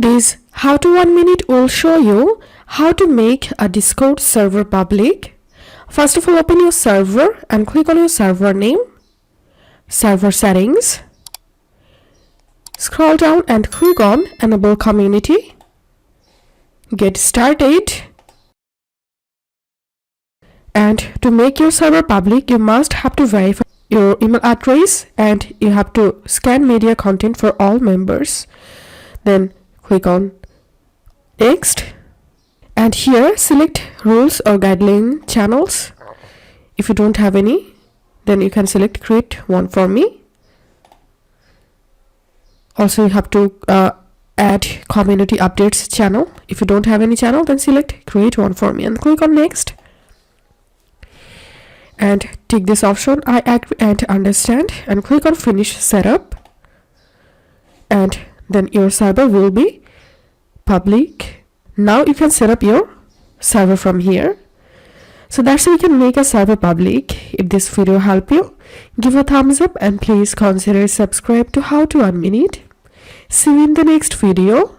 This How to 1 Minute will show you how to make a Discord server public. First of all, open your server and click on your server name, server settings. Scroll down and click on Enable Community. Get started. And to make your server public, you must have to verify your email address and you have to scan media content for all members. Then click on Next. And here select rules or guideline channels. If you don't have any, then you can select create one for me. Also, you have to add community updates channel. If you don't have any channel, then select create one for me and click on next. And tick this option, I agree and understand, and click on finish setup. And then your server will be public. Now you can set up your server from here. So that's how you can make a server public. If this video helped you, give a thumbs up and please consider subscribe to How to 1 Minute. See you in the next video.